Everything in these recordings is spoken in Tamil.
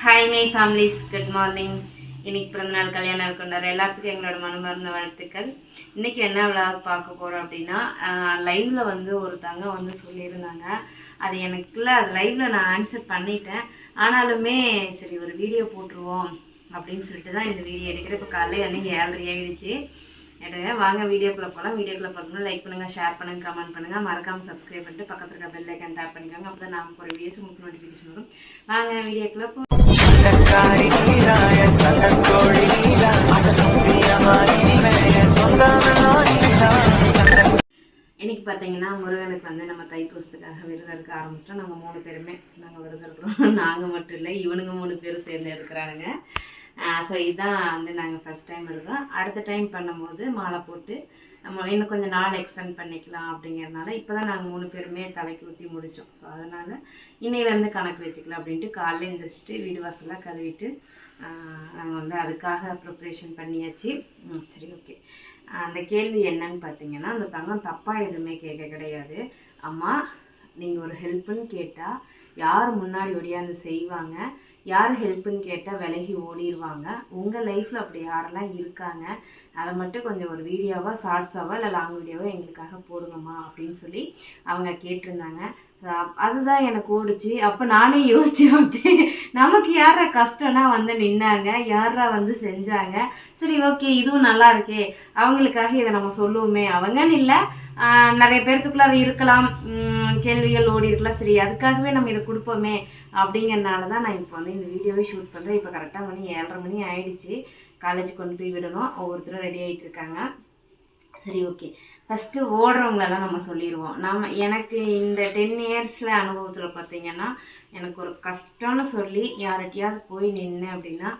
Hi my families, good morning. இன்னைக்கு பிறந்தநாள் கல்யாணம் கொண்டாடுற எல்லாத்துக்கும் எங்களோட மனமார்ந்த வாழ்த்துக்கள். இன்னைக்கு என்ன விளாக் பார்க்க போகிறோம் அப்படின்னா, லைவில் வந்து ஒருத்தவங்க வந்து சொல்லியிருந்தாங்க. அது எனக்குள்ள அது லைவில் நான் ஆன்சர் பண்ணிட்டேன். ஆனாலுமே சரி ஒரு வீடியோ போட்டுருவோம் அப்படின்னு சொல்லிட்டு தான் இந்த வீடியோ எடுக்கிறேன். இப்போ காலையில் அன்றைக்கி 7:30 ஆகிடுச்சு. எடுங்க வாங்க வீடியோக்குள்ளே போகலாம். வீடியோக்குள்ளே போகணும்னா லைக் பண்ணுங்கள், ஷேர் பண்ணுங்கள், கமெண்ட் பண்ணுங்கள், மறக்காமல் சப்ஸ்கிரைப் பண்ணிட்டு பக்கத்தில் இருக்க பெல் ஐக்கன் டேப் பண்ணிக்கோங்க. அப்போ தான் நாங்கள் ஒரு வீடியோஸ் உங்களுக்கு நோட்டிஃபிகேஷன் வரும். வாங்க வீடியோக்குள்ளே போ. இன்னைக்கு பார்த்தீங்கன்னா முருகனுக்கு வந்து நம்ம தைப்பூசத்துக்காக விரதம் இருக்க ஆரம்பிச்சிட்டோம். நாங்கள் 3 பேருமே விரதம் இருக்கிறோம். நாங்கள் மட்டும் இல்லை, இவனுங்க 3 பேரும் சேர்ந்து எடுக்கிறானுங்க. ஸோ இதுதான் வந்து நாங்கள் ஃபஸ்ட் டைம் எடுக்கிறோம். அடுத்த டைம் பண்ணும்போது மாலை போட்டு நம்ம இன்னும் கொஞ்சம் நாள் எக்ஸ்டெண்ட் பண்ணிக்கலாம் அப்படிங்கிறதுனால இப்போ தான் நாங்கள் 3 பேருமே தலைக்கு ஊற்றி முடித்தோம். ஸோ அதனால் இன்னையிலேருந்து கணக்கு வச்சுக்கலாம் அப்படின்ட்டு காலையில் எழுந்திரிச்சிட்டு வீடு வாசலாம் கழுவிட்டு நாங்கள் வந்து அதுக்காக ப்ரிப்ரேஷன் பண்ணியாச்சு. சரி, ஓகே. அந்த கேள்வி என்னன்னு பார்த்தீங்கன்னா, அந்த தங்கம் தப்பாக எதுவுமே கேட்க கிடையாது. அம்மா, நீங்கள் ஒரு ஹெல்ப்புன்னு கேட்டால் யார் முன்னாடி ஒடியாந்து செய்வாங்க, யார் ஹெல்ப்புன்னு கேட்டால் விலகி ஓடிடுவாங்க. உங்கள் லைஃப்பில் அப்படி யாரெல்லாம் இருக்காங்க, அதை மட்டும் கொஞ்சம் ஒரு வீடியோவாக, ஷார்ட்ஸாவோ இல்லை லாங் வீடியோவோ எங்களுக்காக போடுங்கம்மா அப்படின்னு சொல்லி அவங்க கேட்டிருந்தாங்க. அதுதான் எனக்கு ஓடிச்சு. அப்போ நானே யோசிச்சு பார்த்தேன், நமக்கு யாரா கஷ்டம்னா வந்து நின்னாங்க, யாரா வந்து செஞ்சாங்க. சரி, ஓகே, இதுவும் நல்லா இருக்கே, அவங்களுக்காக இதை நம்ம சொல்லுவோமே. அவங்கன்னு இல்லை, நிறைய பேர்த்துக்குள்ள அது இருக்கலாம், கேள்விகள் ஓடி இருக்கலாம். சரி, அதுக்காகவே நம்ம இதை கொடுப்போமே அப்படிங்கிறனால தான் நான் இப்போ வந்து இந்த வீடியோவே ஷூட் பண்ணுறேன். இப்போ கரெக்டாக மணி 7:30 மணி ஆயிடுச்சு. காலேஜ் கொண்டு போய் விடணும். ஒவ்வொருத்தரும் ரெடி ஆகிட்டு இருக்காங்க. சரி, ஓகே. ஃபஸ்ட்டு ஓடுறவங்களெல்லாம் நம்ம சொல்லிடுவோம். எனக்கு இந்த 10 இயர்ஸில் அனுபவத்தில் பார்த்தீங்கன்னா, எனக்கு ஒரு கஷ்டம்னு சொல்லி யார்கிட்டையாவது போய் நின்று அப்படின்னா,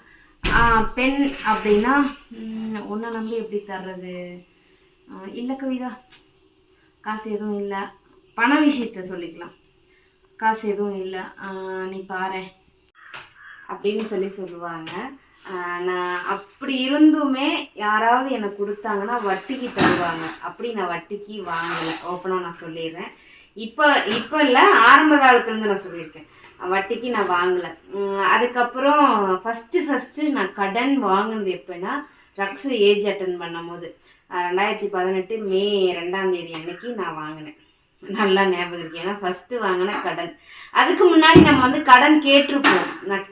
பெண் அப்படின்னா ஒன்றை நம்பி எப்படி தர்றது? இல்லை கவிதா, காசு எதுவும் இல்லை, பண விஷயத்த சொல்லிக்கலாம். காசு எதுவும் இல்லை, நீ பாரு அப்படின்னு சொல்லுவாங்க. நான் அப்படி இருந்துமே யாராவது எனக்கு கொடுத்தாங்கன்னா வட்டிக்கு தருவாங்க. அப்படி நான் வட்டிக்கு வாங்கலை, ஓப்பனாக நான் சொல்லிடுறேன். இப்போ இல்லை, ஆரம்ப காலத்துலேருந்து நான் சொல்லியிருக்கேன், வட்டிக்கு நான் வாங்கலை. அதுக்கப்புறம் ஃபஸ்ட்டு நான் கடன் வாங்கினது எப்போன்னா, ரக்ஸு ஏஜ் அட்டன் பண்ணும் போது 2018 மே 2ஆம் தேதி அன்னைக்கு நான் வாங்கினேன். நல்லா ஞாபகம் இருக்கு. ஏன்னா ஃபஸ்ட்டு வாங்கின கடன். அதுக்கு முன்னாடி நம்ம வந்து கடன் கேட்டிருப்போம்.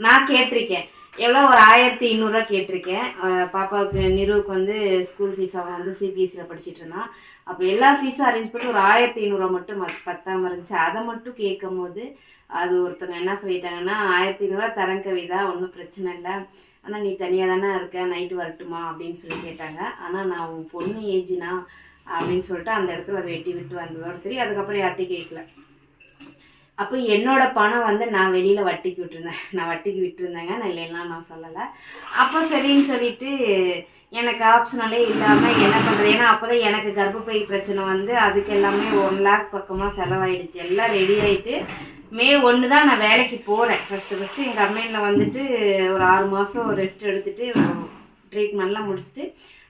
நான் கேட்டிருக்கேன். எவ்வளோ ஒரு 1200 கேட்டிருக்கேன். பாப்பாவுக்கு நிறுவுக்கு வந்து ஸ்கூல் ஃபீஸ், அவன் வந்து சிபிஎஸ்சியில் படிச்சுட்டு இருந்தான். அப்போ எல்லா ஃபீஸும் அரேஞ்ச் பண்ணி ஒரு 1500 மட்டும் பத்தாமல் இருந்துச்சு. அதை மட்டும் கேட்கும் போது அது ஒருத்தவங்க என்ன சொல்லிட்டாங்கன்னா, 1500 தரேன் கவிதா, ஒன்றும் பிரச்சனை இல்லை, ஆனால் நீ தனியாக தானே இருக்க, நைட்டு வரட்டுமா அப்படின்னு சொல்லி கேட்டாங்க. ஆனால் நான் உன் பொண்ணு ஏஜ்னா அப்படின்னு சொல்லிட்டு அந்த இடத்துல அதை வெட்டி விட்டு வந்ததோட சரி. அதுக்கப்புறம் யார்ட்டையும் கேட்கல. அப்போ என்னோட பணம் வந்து நான் வெளியில் வட்டிக்கு விட்டுருந்தேங்க. நான் இல்லைன்னா நான் சொல்லலை. அப்போ சரின்னு சொல்லிட்டு எனக்கு ஆப்ஷனலே இல்லாமல் என்ன பண்ணுறது? ஏன்னா அப்போ தான் எனக்கு கர்ப்பப்பை பிரச்சனை வந்து அதுக்கு எல்லாமே 1 lakh பக்கமாக செலவாயிடுச்சு. எல்லாம் ரெடி ஆகிட்டு மே 1 தான் நான் வேலைக்கு போகிறேன். ஃபஸ்ட்டு எங்கள் கம்பெனியில் வந்துட்டு ஒரு 6 மாதம் ரெஸ்ட் எடுத்துகிட்டு ட்ரீட்மெண்ட்லாம் முடிச்சுட்டு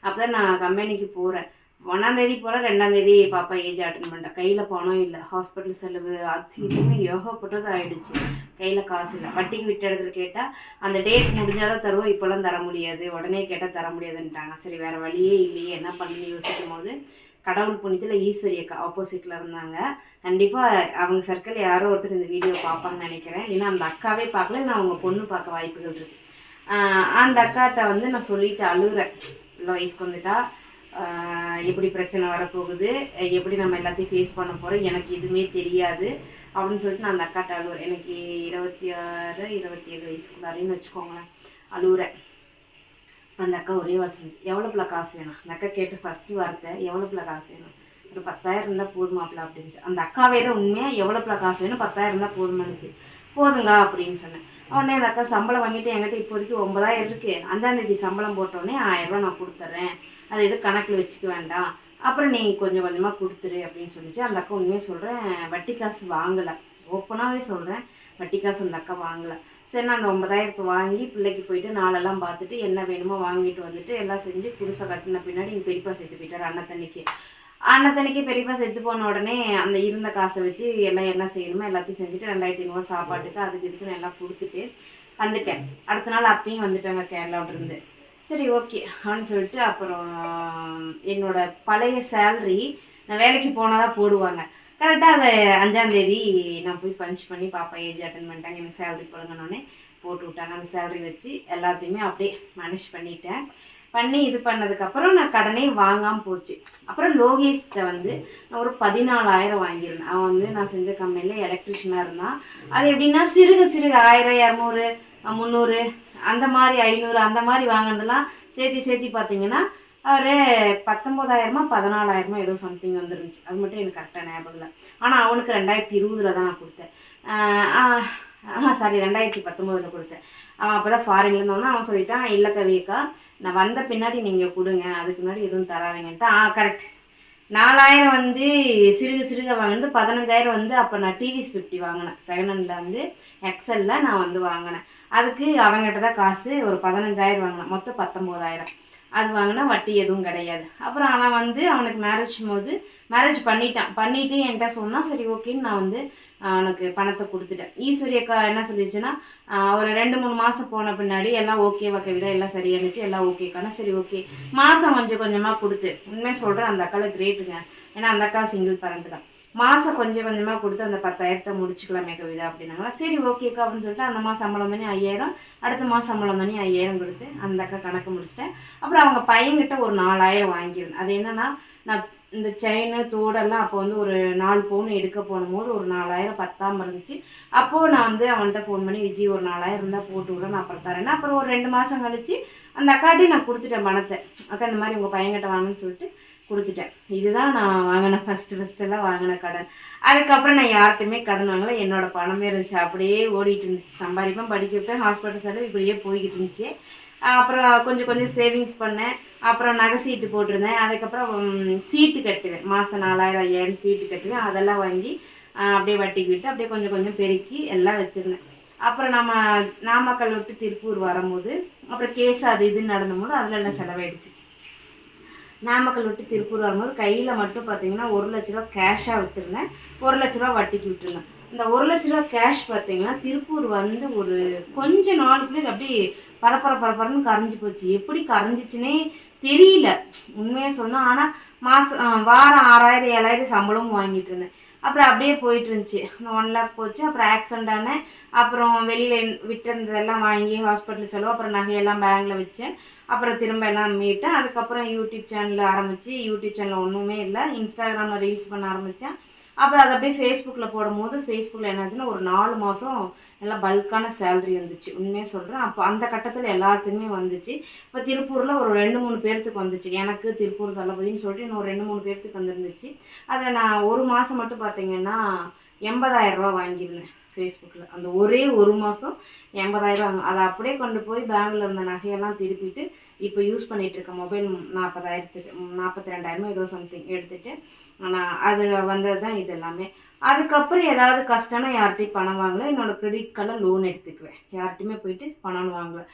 அப்போ தான் நான் கம்பெனிக்கு போகிறேன். 1ஆம் தேதி போல் 2ஆம் தேதி பாப்பா ஏஜ் அட்டன் பண்ணிட்டேன். கையில் பணம் இல்லை, ஹாஸ்பிட்டல் செலவு அது இதுன்னு ஏகப்பட்டது ஆகிடுச்சு. கையில் காசு இல்லை. வட்டிக்கு விட்ட இடத்துல கேட்டால் அந்த டேட் முடிஞ்சால் தான் தருவோம், இப்போல்லாம் தர முடியாது, உடனே கேட்டால் தர முடியாதுன்ட்டாங்க. சரி, வேறு வழியே இல்லையே, என்ன பண்ணி யோசிக்கும் போது கடவுள் புண்ணியத்தில் ஈஸ்வரி அக்கா ஆப்போசிட்டில் இருந்தாங்க. கண்டிப்பாக அவங்க சர்க்கிளில் யாரோ ஒருத்தர் இந்த வீடியோ பார்ப்பாங்கன்னு நினைக்கிறேன். ஏன்னா அந்த அக்காவே பார்க்கல, நான் அவங்க பொண்ணு பார்க்க வாய்ப்புகள் இருக்குது. அந்த அக்காட்ட வந்து நான் சொல்லிட்டு அழுகிறேன், இல்லை வயசுக்கு வந்துட்டா எப்படி பிரச்சனை வரப்போகுது, எப்படி நம்ம எல்லாத்தையும் ஃபேஸ் பண்ண போகிறோம், எனக்கு எதுவுமே தெரியாது அப்படின்னு சொல்லிட்டு நான் அந்த அக்காட்ட அழுவுறேன். எனக்கு 26 27 வயசுக்குள்ளாரின்னு வச்சுக்கோங்களேன். அழுவுறேன். அந்த அக்கா ஒரே வார்த்தை சொல்லிச்சு, எவ்வளோக்குள்ள காசு வேணும்? அந்த அக்கா கேட்டு ஃபஸ்ட்டு வார்த்தை, எவ்வளோக்குள்ள காசு வேணும்? ஒரு 10,000 இருந்தால் போதுமாப்பில அப்படின்ச்சு. அந்த அக்காவே தான் உண்மையாக எவ்வளோக்குள்ள காசு வேணும், 10,000 இருந்தால் போதுமானுச்சு. போதுங்க அப்படின்னு சொன்னேன். உடனே அந்த அக்கா சம்பளம் வாங்கிட்டு என்கிட்ட இப்போதைக்கு 9,000 இருக்குது, 5ஆம் தேதி சம்பளம் போட்டோடனே 1000 ரூபா நான் கொடுத்துட்றேன், அது எது கணக்கில் வச்சுக்க வேண்டாம், அப்புறம் நீ கொஞ்சம் கொஞ்சமாக கொடுத்துரு அப்படின்னு சொல்லிச்சு. அந்த அக்கா உண்மையாக சொல்கிறேன், வட்டி காசு வாங்கலை, ஓப்பனாகவே சொல்கிறேன், வட்டி காசு அந்த அக்கா வாங்கலை. சரி, நான் அந்த 9,000 வாங்கி பிள்ளைக்கு போயிட்டு நாளெல்லாம் பார்த்துட்டு என்ன வேணுமோ வாங்கிட்டு வந்துட்டு எல்லாம் செஞ்சு புதுசாக கட்டின பின்னாடி எங்கள் பெரியப்பா சேர்த்து போயிட்டார். அன்னத்தன்னைக்கு பெரியப்பா செத்து போன உடனே அந்த இருந்த காசை வச்சு எல்லாம் என்ன செய்யணுமோ எல்லாத்தையும் செஞ்சுட்டு 2,500 சாப்பாட்டுக்கு அதுக்கு இதுக்குன்னு எல்லாம் கொடுத்துட்டு வந்துட்டேன். அடுத்த நாள் அத்தையும் வந்துட்டாங்க கேரளாவிலேருந்து. சரி ஓகே அப்படின்னு சொல்லிட்டு அப்புறம் என்னோட பழைய சேல்ரி நான் வேலைக்கு போனால் தான் போடுவாங்க. கரெக்டாக அதை 5ஆந்தேதி நான் போய் பஞ்ச் பண்ணி பாப்பா ஏஜ் அட்டன் பண்ணிட்டாங்க, எனக்கு சேல்ரி போடுங்கன்னொடனே போட்டு விட்டாங்க. அந்த சேல்ரி வச்சு எல்லாத்தையுமே அப்படியே மேனேஜ் பண்ணிட்டேன். பண்ணி இது பண்ணதுக்கப்புறம் நான் கடனே வாங்காமல் போச்சு. அப்புறம் லோகேஷ்கிட்ட வந்து நான் ஒரு 14,000 வாங்கியிருந்தேன். அவன் வந்து நான் செஞ்ச கம்பெனியில் எலக்ட்ரிஷியனாக இருந்தான். அது எப்படின்னா சிறுக 1000, 200, 300 அந்த மாதிரி 500 அந்த மாதிரி வாங்கினதெல்லாம் சேர்த்தி பார்த்தீங்கன்னா ஒரு 19,000 14,000 ஏதோ சம்திங் வந்துருந்துச்சு. அது மட்டும் எனக்கு கரெக்டாக ஞாபகம் இல்லை. ஆனால் அவனுக்கு 2020 தான் நான் கொடுத்தேன். சாரி 2019 கொடுத்தேன். அவன் அப்போ தான் ஃபாரின்லேருந்து வந்தான். அவன் சொல்லிட்டான், இல்லை கவியக்கா நான் வந்த பின்னாடி நீங்கள் கொடுங்க, அதுக்கு முன்னாடி எதுவும் தராதிங்கன்ட்டு. கரெக்ட் 4,000 வந்து சிறுக வாங்கினது. 15,000 வந்து அப்போ நான் டிவிஎஸ் 50 வாங்கினேன். செகண்ட் ஹேண்டில் வந்து எக்ஸலில் நான் வந்து வாங்கினேன். அதுக்கு அவங்ககிட்ட தான் காசு ஒரு 15,000 வாங்கினேன். மொத்தம் 19,000 அது வாங்கினா வட்டி எதுவும் கிடையாது. அப்புறம் அவன் வந்து அவனுக்கு மேரேஜ் பண்ணிவிட்டு என்கிட்ட சொன்னால் சரி ஓகேன்னு நான் வந்து அவனுக்கு பணத்தை கொடுத்துட்டேன். ஈஸ்வரி அக்கா என்ன சொல்லிடுச்சுன்னா ஒரு 2-3 மாதம் போன பின்னாடி எல்லாம் ஓகேவா கவிதா எல்லாம் சரியானுச்சு, எல்லாம் ஓகேக்கானா சரி ஓகே மாதம் கொஞ்சமாக கொடுத்து. உண்மையாக சொல்கிறேன் அந்த அக்காவில் கிரேட்டுங்க. ஏன்னா அந்த அக்கா சிங்கிள் பேரண்ட் தான். மாதம் கொஞ்சமாக கொடுத்து அந்த 10,000 முடிச்சுக்கலாமே கவிதா அப்படின்னாங்களா. சரி ஓகேக்கா அப்படின்னு சொல்லிட்டு அந்த மாதம் சம்பளம் பண்ணி 5,000, அடுத்த மாதம் சம்பளம் பண்ணி 5,000 கொடுத்து அந்த அக்கா கணக்கு முடிச்சிட்டேன். அப்புறம் அவங்க பையன்கிட்ட ஒரு 4,000 வாங்கியிருந்தேன். அது என்னன்னா நான் இந்த செயின் தோடெல்லாம் அப்போ வந்து ஒரு 4 பவுன் எடுக்க போகும்போது ஒரு 4,000 பத்தாமல் இருந்துச்சு. அப்போது நான் வந்து அவன்கிட்ட ஃபோன் பண்ணி விஜய் ஒரு 4,000 இருந்தால் போட்டு விட நான் அப்புறம் தரேன்னா. அப்புறம் ஒரு 2 மாதம் கழிச்சு அந்த அக்காட்டையும் நான் கொடுத்துட்டேன் பணத்தை. அக்கா இந்த மாதிரி உங்கள் பையன்கிட்ட வாங்கன்னு சொல்லிட்டு கொடுத்துட்டேன். இதுதான் நான் வாங்கின ஃபஸ்ட்டெல்லாம் வாங்கின கடன். அதுக்கப்புறம் நான் யார்கிட்டையுமே கடன் வாங்கலை. என்னோட பணமே இருந்துச்சு, அப்படியே ஓடிட்டு இருந்துச்சு. சம்பாதிப்பேன், படிக்க வைப்பேன், ஹாஸ்பிட்டல் செலவு இப்படியே போய்கிட்டு இருந்துச்சு. அப்புறம் கொஞ்சம் சேவிங்ஸ் பண்ணேன். அப்புறம் நகை சீட்டு போட்டிருந்தேன். அதுக்கப்புறம் சீட்டு கட்டுவேன், மாதம் 4,000 5,000 சீட்டு கட்டுவேன். அதெல்லாம் வாங்கி அப்படியே வட்டிக்கு விட்டு அப்படியே கொஞ்சம் பெருக்கி எல்லாம் வச்சுருந்தேன். அப்புறம் நம்ம நாமக்கல் விட்டு திருப்பூர் வரும்போது அப்புறம் கேஸ் அது இதுன்னு நடந்தபோது அதில் எல்லாம் செலவாயிடுச்சு. நாமக்கல் விட்டு திருப்பூர் வரும்போது கையில் மட்டும் பார்த்தீங்கன்னா 1 லட்ச ரூபா கேஷாக வச்சுருந்தேன். 1 லட்ச ரூபா வட்டிக்கு விட்டுருந்தேன். இந்த 1 லட்ச ரூபா கேஷ் பார்த்தீங்கன்னா திருப்பூர் வந்து ஒரு கொஞ்ச நாளுக்குள்ளே அப்படியே பரப்பரன்னு கரைஞ்சி போச்சு. எப்படி கரைஞ்சிச்சுன்னே தெரியல உண்மையாக சொன்னால். ஆனால் வாரம் 6,000 7,000 சம்பளமும் வாங்கிட்டு இருந்தேன். அப்புறம் அப்படியே போயிட்டு இருந்துச்சு. 1 லேக் போச்சு. அப்புறம் ஆக்சிடென்ட் ஆனேன். அப்புறம் வெளியில் விட்டுருந்ததெல்லாம் வாங்கி ஹாஸ்பிட்டல் செலவு, அப்புறம் நகையெல்லாம் பேங்கில் வச்சேன். அப்புறம் திரும்ப எல்லாம் மீட்டேன். அதுக்கப்புறம் யூடியூப் சேனல் ஆரம்பித்து யூடியூப் சேனலில் ஒன்றுமே இல்லை, இன்ஸ்டாகிராமில் ரீல்ஸ் பண்ண ஆரம்பித்தேன். அப்புறம் அதை அப்படியே ஃபேஸ்புக்கில் போடும்போது ஃபேஸ்புக்கில் என்னாச்சுன்னா ஒரு 4 மாதம் எல்லாம் பல்கான சேல்ரி வந்துச்சு. உண்மையாக சொல்கிறேன். அப்போ அந்த கட்டத்தில் எல்லாத்துக்குமே வந்துச்சு. இப்போ திருப்பூரில் ஒரு 2-3 பேர்த்துக்கு வந்துச்சு. எனக்கு திருப்பூர் தளபதினு சொல்லிட்டு இன்னும் 2-3 பேர்த்துக்கு வந்துருந்துச்சு. அதில் நான் ஒரு மாதம் மட்டும் பார்த்தீங்கன்னா 80,000 ரூபா வாங்கியிருந்தேன் ஃபேஸ்புக்கில். அந்த ஒரே ஒரு மாதம் 80,000. அதை அப்படியே கொண்டு போய் பேங்கில் இருந்த நகையெல்லாம் திருப்பிட்டு இப்போ யூஸ் பண்ணிகிட்ருக்க மொபைல் 42,000 ஏதோ சம்திங் எடுத்துகிட்டு நான் அதில் வந்தது தான் இது எல்லாமே. அதுக்கப்புறம் ஏதாவது கஷ்டம்னா யார்கிட்டையும் பணம் வாங்கலை. என்னோடய கிரெடிட் கார்டில் லோன் எடுத்துக்குவேன். யார்கிட்டையுமே போயிட்டு பணம் வாங்கலை.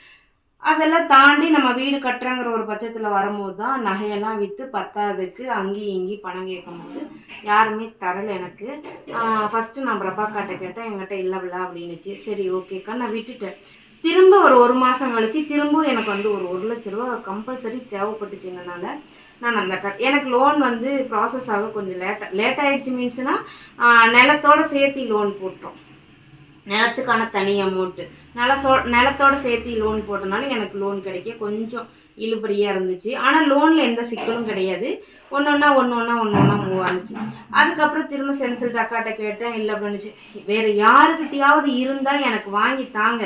அதெல்லாம் தாண்டி நம்ம வீடு கட்டுறங்கிற ஒரு பட்சத்தில் வரும்போது தான் நகையெல்லாம் விற்று பத்தாததுக்கு அங்கேயும் இங்கேயும் பணம் கேட்கும்போது யாருமே தரலை எனக்கு. ஃபஸ்ட்டு நான் பிரபாக்காட்ட கேட்டேன், என்கிட்ட இல்லைல்ல அப்படின்னுச்சு. சரி ஓகேக்கா நான் விட்டுட்டேன். திரும்ப ஒரு மாதம் கழிச்சு திரும்ப எனக்கு வந்து ஒரு 1 லட்ச ரூபா கம்பல்சரி தேவைப்பட்டுச்சுங்கனால நான் அந்த எனக்கு லோன் வந்து ப்ராசஸ் ஆக கொஞ்சம் லேட் ஆகிடுச்சு. மீன்ஸ்னால் நிலத்தோடு சேர்த்து லோன் போட்டோம். நிலத்துக்கான தனி அமௌண்ட்டு நிலத்தோடு சேர்த்து லோன் போட்டனால எனக்கு லோன் கிடைக்க கொஞ்சம் இழுபடியாக இருந்துச்சு. ஆனால் லோனில் எந்த சிக்கலும் கிடையாது. ஒன்று ஒன்றா மூவ் ஆனிச்சு. அதுக்கப்புறம் திரும்ப சென்சில்ட் அக்காட்ட கேட்டேன், இல்லை அப்படின்னுச்சு. வேறு யாருக்கிட்டையாவது இருந்தால் எனக்கு வாங்கி தாங்க,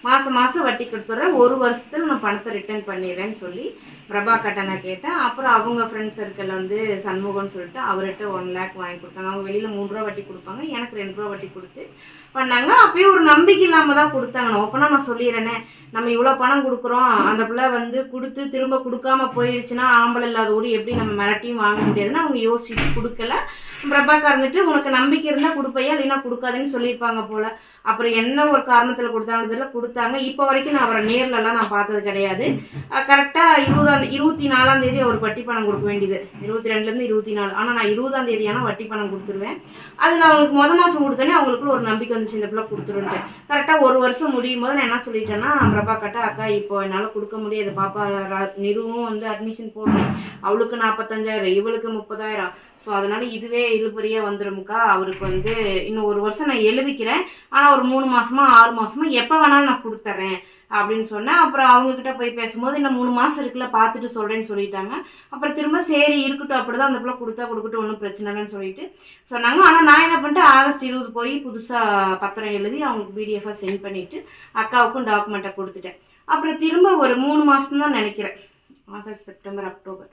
மாதம் வட்டி கொடுத்துட்றேன், 1 வருஷத்தில் நான் பணத்தை ரிட்டர்ன் பண்ணிடுறேன்னு சொல்லி பிரபாக்காட்ட நான் கேட்டேன். அப்புறம் அவங்க ஃப்ரெண்ட்ஸ் சர்க்கிளில் வந்து சண்முகம்னு சொல்லிட்டு அவர்கிட்ட 1 லேக் வாங்கி கொடுத்தாங்க. அவங்க வெளியில் 3 ரூபா வட்டி கொடுப்பாங்க, எனக்கு 2 ரூபா வட்டி கொடுத்து பண்ணாங்க. அப்பயே ஒரு நம்பிக்கை இல்லாமல் தான் கொடுத்தாங்க. நான் ஓப்பனாக நான் சொல்லிடுறேனே, நம்ம இவ்வளோ பணம் கொடுக்குறோம், அந்த பிள்ளை வந்து கொடுத்து திரும்ப கொடுக்காம போயிடுச்சுன்னா ஆம்பளை இல்லாத ஓடி எப்படி நம்ம மிரட்டியும் வாங்க முடியாதுன்னு அவங்க யோசிச்சுட்டு கொடுக்கல. பிரபாக்கா இருந்துட்டு உனக்கு நம்பிக்கை இருந்தால் கொடுப்பையா இல்லைன்னா கொடுக்காதுன்னு சொல்லியிருப்பாங்க போல். அப்புறம் என்ன ஒரு காரணத்தில் கொடுத்தாங்க கொடுத்தாங்க. இப்போ வரைக்கும் நான் அவரை நேர்லலாம் நான் பார்த்தது கிடையாது. கரெக்டாக 20 24ஆம் தேதி அவர் வட்டி பணம் கொடுக்க வேண்டியது, 22லேருந்து 24. ஆனால் நான் 20ஆம் தேதி ஆனால் வட்டி பணம் கொடுத்துருவேன். அது நான் அவங்களுக்கு மாதம் கொடுத்தேனே அவங்களுக்குள்ள ஒரு நம்பிக்கை வந்துச்சு, இந்த பிள்ளை கொடுத்துருன்ட்டு. கரெக்டாக ஒரு வருஷம் முடியும் போது நான் என்ன சொல்லிட்டேன்னா, பிரபாக்கிட்ட, அக்கா இப்போ என்னால் கொடுக்க முடியாது, பாப்பா நிறுவும் வந்து அட்மிஷன் போடணும், அவளுக்கு 45,000, இவளுக்கு 30,000. ஸோ அதனால் இதுவே இழுபறியாக வந்துடும்க்கா. அவருக்கு வந்து இன்னும் ஒரு வருஷம் நான் எழுதிக்கிறேன், ஆனால் ஒரு 3 மாதமா 6 மாதமா எப்போ வேணாலும் நான் கொடுத்துட்றேன் அப்படின்னு சொன்னேன். அப்புறம் அவங்கக்கிட்ட போய் பேசும்போது இன்னும் 3 மாதம் இருக்குல்ல, பார்த்துட்டு சொல்கிறேன்னு சொல்லிட்டாங்க. அப்புறம் திரும்ப சரி இருக்கட்டும், அப்படி தான் அந்த பிள்ளை கொடுக்கட்டும், ஒன்றும் பிரச்சனை இல்லைன்னு சொல்லிட்டு சொன்னாங்க. ஆனால் நான் என்ன பண்ணிட்டேன், ஆகஸ்ட் 20 போய் புதுசாக பத்திரம் எழுதி அவங்களுக்கு பிடிஎஃபாக சென்ட் பண்ணிவிட்டு அக்காவுக்கும் டாக்குமெண்ட்டை கொடுத்துட்டேன். அப்புறம் திரும்ப ஒரு 3 மாதம் தான் நினைக்கிறேன், ஆகஸ்ட், செப்டம்பர், அக்டோபர்,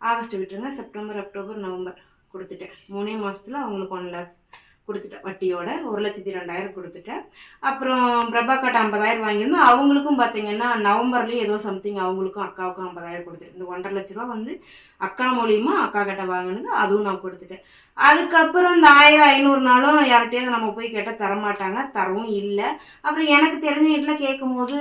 ஆகஸ்ட் விட்டுருங்க, செப்டம்பர், அக்டோபர், நவம்பர் கொடுத்துட்டேன். 3 மாதத்தில் அவங்களுக்கு 1 லேக் கொடுத்துட்டேன், வட்டியோட 1,02,000 கொடுத்துட்டேன். அப்புறம் பிரபாக்காட்ட 50,000 வாங்கியிருந்தோம். அவங்களுக்கும் பார்த்தீங்கன்னா நவம்பர்லேயே ஏதோ சம்திங் அவங்களுக்கும் அக்காவுக்கும் 50,000 கொடுத்துட்டேன். இந்த 1,50,000 ரூபா வந்து அக்கா மூலியமாக அக்கா கிட்ட வாங்கினது, அதுவும் நான் கொடுத்துட்டேன். அதுக்கப்புறம் இந்த 1,000-500 யார்கிட்டயாவது நம்ம போய் கேட்டால் தரமாட்டாங்க, தரவும் இல்லை. அப்புறம் எனக்கு தெரிஞ்ச வீட்டில் கேட்கும்போது,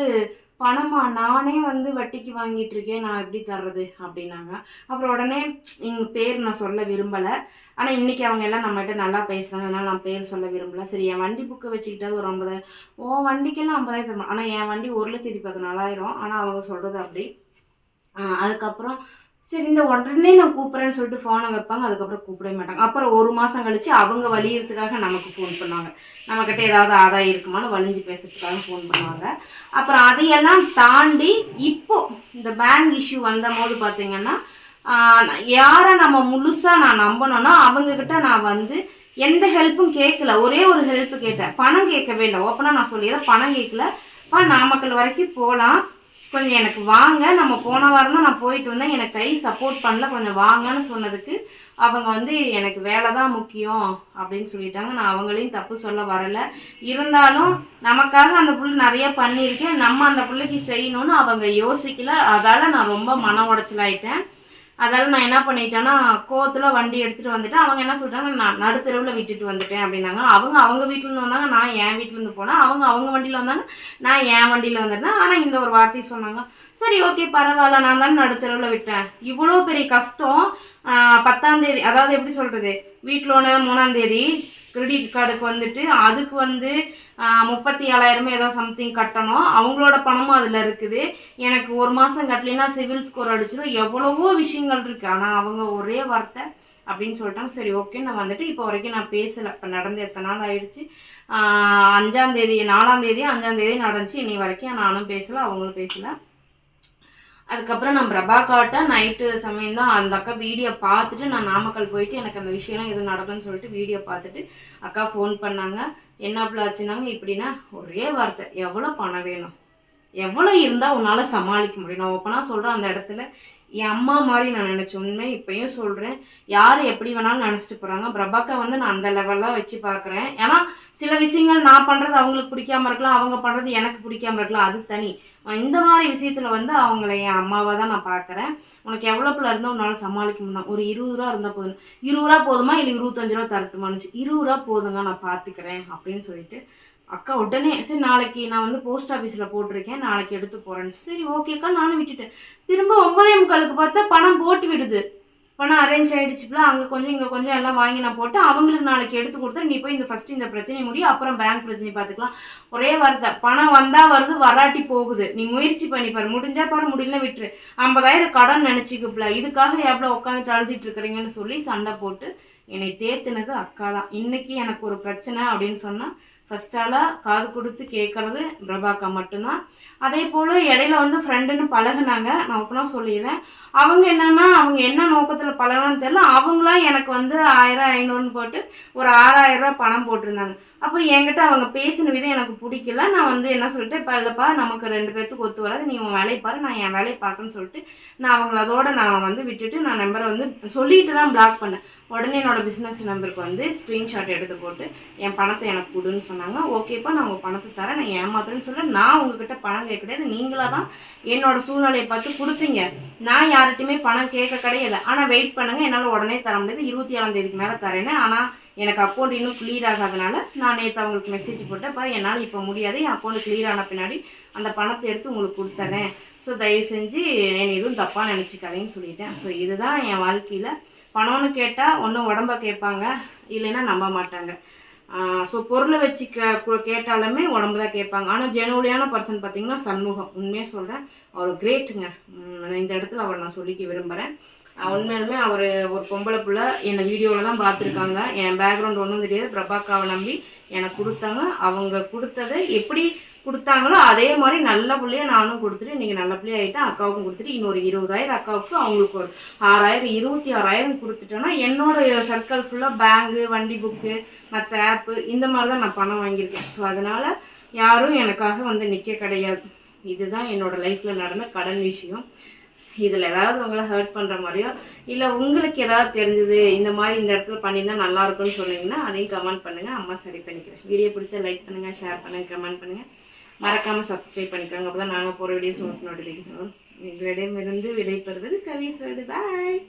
பணமா நானே வந்து வட்டிக்கு வாங்கிட்டு இருக்கேன், நான் எப்படி தர்றது அப்படின்னாங்க. அப்புறம் உடனே எங்கள் பேர் நான் சொல்ல விரும்பலை, ஆனால் இன்றைக்கி அவங்க எல்லாம் நம்மகிட்ட நல்லா பேசுகிறாங்க, அதனால் நான் பேர் சொல்ல விரும்பலை. சரி, என் வண்டி புக்கை வச்சுக்கிட்டாது ஒரு 50,000, வண்டிக்கெல்லாம் 50,000 தரணும், ஆனால் என் வண்டி 1,14,000. ஆனால் அவங்க சொல்கிறது அப்படி. அதுக்கப்புறம் சரி இந்த உடனே நான் கூப்பிட்றேன்னு சொல்லிட்டு ஃபோனை வைப்பாங்க, அதுக்கப்புறம் கூப்பிடவே மாட்டாங்க. அப்புறம் 1 மாதம் கழித்து அவங்க வலியறதுக்காக நமக்கு ஃபோன் பண்ணுவாங்க, நம்மக்கிட்ட ஏதாவது ஆதாயம் இருக்குமான்னு வலிஞ்சு பேசுறதுக்காக ஃபோன் பண்ணுவாங்க. அப்புறம் அதையெல்லாம் தாண்டி இப்போது இந்த பேங்க் இஷ்யூ வந்த போது பார்த்திங்கன்னா, யாரை நம்ம முழுசாக நான் நம்பணும்னா அவங்கக்கிட்ட நான் வந்து எந்த ஹெல்ப்பும் கேட்கல. ஒரே ஒரு ஹெல்ப்பு கேட்டேன், பணம் கேட்கவே இல்லை, ஓப்பனாக நான் சொல்லிடுறேன், பணம் கேட்கல. நாமக்கல் வரைக்கும் போகலாம், கொஞ்சம் எனக்கு வாங்க, நம்ம போன வாரம் தான் நான் போயிட்டு வந்தேன், எனக்கு கை சப்போர்ட் பண்ணல, கொஞ்சம் வாங்கன்னு சொன்னதுக்கு அவங்க வந்து எனக்கு வேலை தான் முக்கியம் அப்படின்னு சொல்லிட்டாங்க. நான் அவங்களையும் தப்பு சொல்ல வரலை, இருந்தாலும் நமக்காக அந்த பிள்ளை நிறைய பண்ணியிருக்கேன், நம்ம அந்த பிள்ளைக்கு செய்யணும்னு அவங்க யோசிக்கல. அதால் நான் ரொம்ப மன உடைச்சலாயிட்டேன். அதால் நான் என்ன பண்ணிட்டேன்னா, கோவத்தில் வண்டி எடுத்துகிட்டு வந்துட்டேன். அவங்க என்ன சொல்லிட்டாங்க, நான் நடுத்தெருவில் விட்டுட்டு வந்துட்டேன் அப்படின்னாங்க. அவங்க வீட்டிலேருந்து வந்தாங்க, நான் என் வீட்டிலேருந்து போனேன். அவங்க வண்டியில் வந்தாங்க, நான் என் வண்டியில் வந்துட்டேன். ஆனால் இந்த ஒரு வார்த்தையை சொன்னாங்க. சரி, ஓகே, பரவாயில்ல, நான் தானே நடுத்தெருவில் விட்டேன். இவ்வளோ பெரிய கஷ்டம் 10ஆம் தேதி, அதாவது எப்படி சொல்கிறது, வீட் லோனு 3ஆம் தேதி, கிரெடிட் கார்டுக்கு வந்துட்டு அதுக்கு வந்து 37,000 ஏதோ சம்திங் கட்டணும், அவங்களோட பணமும் அதில் இருக்குது. எனக்கு 1 மாதம் கட்டலைன்னா சிவில் ஸ்கோர் அடிச்சிடும், எவ்வளவோ விஷயங்கள் இருக்குது. ஆனால் அவங்க ஒரே வார்த்தை அப்படின்னு சொல்லிட்டாங்க. சரி, ஓகே, நான் வந்துட்டு இப்போ வரைக்கும் நான் பேசலை. இப்போ நடந்து எத்தனை நாள் ஆயிடுச்சு, 5ஆம் தேதி, 4ஆம் தேதி, 5ஆம் தேதி நடந்துச்சு. இன்னி வரைக்கும் நானும் பேசலை, அவங்களும் பேசலை. அதுக்கப்புறம் நான் பிரபாக்காட்ட நைட்டு சமயம் தான் அந்த அக்கா வீடியோ பார்த்துட்டு, நான் நாமக்கல் போயிட்டு எனக்கு அந்த விஷயம்லாம் எதுவும் நடக்குன்னு சொல்லிட்டு வீடியோ பார்த்துட்டு அக்கா ஃபோன் பண்ணாங்க. என்ன ஆச்சுனாங்க, இப்படின்னா ஒரே வார்த்தை, எவ்வளோ பணம் வேணும், எவ்வளோ இருந்தால் உன்னால் சமாளிக்க முடியும். நான் ஓப்பனாக சொல்கிறேன், அந்த இடத்துல என் அம்மா மாதிரி நான் நினச்சேன். உண்மை இப்போயும் சொல்கிறேன், யார் எப்படி வேணாலும் நினச்சிட்டு போகிறாங்க. பிரபாக்கா வந்து நான் அந்த லெவலில் வச்சு பார்க்குறேன். ஏன்னா சில விஷயங்கள் நான் பண்ணுறது அவங்களுக்கு பிடிக்காமல் இருக்கலாம், அவங்க பண்ணுறது எனக்கு பிடிக்காமல் இருக்கலாம், அது தனி. இந்த மாதிரி விஷயத்தில் வந்து அவங்கள என் அம்மாவாக தான் நான் பார்க்குறேன். உனக்கு எவ்வளோக்குள்ள இருந்தால் உன்னால் சமாளிக்க முடியும், ஒரு 20 ரூபா இருந்தால் போதும், 20 ரூபா போதுமா இல்லை 25 ரூபா தரட்டுமானுச்சு. 20 ரூபா போதுங்க, நான் பார்த்துக்கிறேன் அப்படின்னு சொல்லிட்டு அக்கா உடனே சரி நாளைக்கு நான் வந்து போஸ்ட் ஆஃபீஸில் போட்டிருக்கேன், நாளைக்கு எடுத்து போகிறேன்னு. சரி, ஓகேக்கா, நானும் விட்டுட்டேன். திரும்ப 9:45 பார்த்தா பணம் போட்டு விடுது. பணம் அரேஞ்ச் ஆகிடுச்சுல, அங்கே கொஞ்சம் இங்கே கொஞ்சம் எல்லாம் வாங்கி நான் போட்டு அவங்களுக்கு நாளைக்கு எடுத்து கொடுத்தா, நீ போய் இந்த ஃபஸ்ட்டு இந்த பிரச்சனையை முடியும், அப்புறம் பேங்க் பிரச்சனை பார்த்துக்கலாம். ஒரே வார்த்தை, பணம் வந்தால் வருது, வராட்டி போகுது, நீ முயற்சி பண்ணிப்பாரு, முடிஞ்சா பாரு, முடியல விட்டுரு, 50,000 கடன் நினச்சிக்கப்பில்ல, இதுக்காக எவ்வளோ உட்காந்துட்டு அழுதுட்டு இருக்கிறீங்கன்னு சொல்லி சண்டை போட்டு என்னை தேத்துனது அக்கா தான். இன்றைக்கி எனக்கு ஒரு பிரச்சனை அப்படின்னு சொன்னால் ஃபஸ்ட்டால் காது கொடுத்து கேட்குறது பிரபாக்கா மட்டும்தான். அதே போல் இடையில வந்து ஃப்ரெண்டுன்னு பழகுனாங்க, நான் ஓப்பனாக சொல்லிடுறேன். அவங்க என்னென்னா, அவங்க என்ன நோக்கத்தில் பழகணும்னு தெரியல, அவங்களாம் எனக்கு வந்து 1,000-500 போட்டு ஒரு 6,000 ரூபா பணம் போட்டிருந்தாங்க. அப்போ என்கிட்ட அவங்க பேசின விதம் எனக்கு பிடிக்கல. நான் வந்து என்ன சொல்லிட்டு, இப்போ இல்லைப்பா, நமக்கு 2 பேர்த்துக்கு ஒத்து வராது, நீ உன் வேலையை பாரு, நான் என் வேலையை பார்க்கணுன்னு சொல்லிட்டு நான் அவங்கள அதோட நான் வந்து விட்டுட்டு நான் நம்பரை வந்து சொல்லிட்டு தான் பிளாக் பண்ணேன். உடனே என்னோடய பிஸ்னஸ் நம்பருக்கு வந்து ஸ்க்ரீன்ஷாட் எடுத்து போட்டு என் பணத்தை எனக்கு கொடுன்னு சொன்னாங்க. ஓகேப்பா, நான் உங்கள் பணத்தை தரேன், நான் ஏமாத்துறேன்னு சொல்ல, நான் உங்ககிட்ட பணம் கேட்க கிடையாது, நீங்களாக தான் என்னோடய சூழ்நிலையை பார்த்து கொடுத்தீங்க, நான் யார்கிட்டையுமே பணம் கேட்க கிடையாது. ஆனால் வெயிட் பண்ணுங்கள், என்னால் உடனே தர முடியாது, 27ஆம் தேதிக்கு மேலே தரேன்னு. ஆனால் எனக்கு அக்கௌண்ட் இன்னும் கிளியர் ஆகாதனால நான் நேற்று அவங்களுக்கு மெசேஜ் போட்டேன், என்னால் இப்போ முடியாது, என் அக்கௌண்ட் கிளியர் ஆன பின்னாடி அந்த பணத்தை எடுத்து உங்களுக்கு கொடுத்துறேன், ஸோ தயவு செஞ்சு என்னை எதுவும் தப்பாக நினச்சிக்காதேன்னு சொல்லிட்டேன். ஸோ இதுதான் என் வாழ்க்கையில். பணம்னு கேட்டால் ஒன்றும் உடம்ப கேட்பாங்க, இல்லைன்னா நம்ப மாட்டாங்க. ஸோ பொருளை வச்சு கேட்டாலுமே உடம்பு தான் கேட்பாங்க. ஆனால் ஜெனுவலியான பர்சன் பார்த்திங்கன்னா சண்முகம், உண்மையாக சொல்கிறேன், அவர் கிரேட்டுங்க. இந்த இடத்துல அவர் நான் சொல்லிக்க விரும்புகிறேன். உண்மையிலுமே அவர் ஒரு பொம்பளை பிள்ளை, என்னை வீடியோவில் தான் பார்த்துருக்காங்க, என் பேக்ரவுண்ட் ஒன்றும் தெரியாது, பிரபாக்காவை நம்பி எனக்கு கொடுத்தாங்க. அவங்க கொடுத்ததை எப்படி கொடுத்தாங்களோ அதே மாதிரி நல்ல பிள்ளைய நானும் கொடுத்துட்டு இன்றைக்கி நல்ல பிள்ளைய ஆகிட்டேன். அக்காவுக்கும் கொடுத்துட்டு இன்னொரு 20,000 அக்காவுக்கு, அவங்களுக்கு ஒரு 6,000 26,000 கொடுத்துட்டோன்னா என்னோடய சர்க்கிள் ஃபுல்லாக பேங்கு, வண்டி புக்கு, மற்ற ஆப்பு இந்த மாதிரி தான் நான் பணம் வாங்கியிருக்கேன். ஸோ அதனால் யாரும் எனக்காக வந்து நிற்க கிடையாது. இதுதான் என்னோடய லைஃப்பில் நடந்த கடன் விஷயம். இதில் ஏதாவது உங்களை ஹர்ட் பண்ணுற மாதிரியோ இல்லை உங்களுக்கு ஏதாவது தெரிஞ்சது இந்த மாதிரி இந்த இடத்துல பண்ணியிருந்தால் நல்லாயிருக்கும்னு சொன்னீங்கன்னா அதையும் கமெண்ட் பண்ணுங்கள், அம்மா சரி பண்ணிக்கிறேன். வீடியோ பிடிச்சா லைக் பண்ணுங்கள், ஷேர் பண்ணுங்கள், கமெண்ட் பண்ணுங்கள், மறக்காமல் சப்ஸ்கிரைப் பண்ணிக்கோங்க. அப்போ தான் நாங்கள் போகிற வீடியோஸ் உங்களுக்கு நோட்டிஃபிகேஷன் வரும். விடைபெறுவது கவி சொல்லுது. பாய்.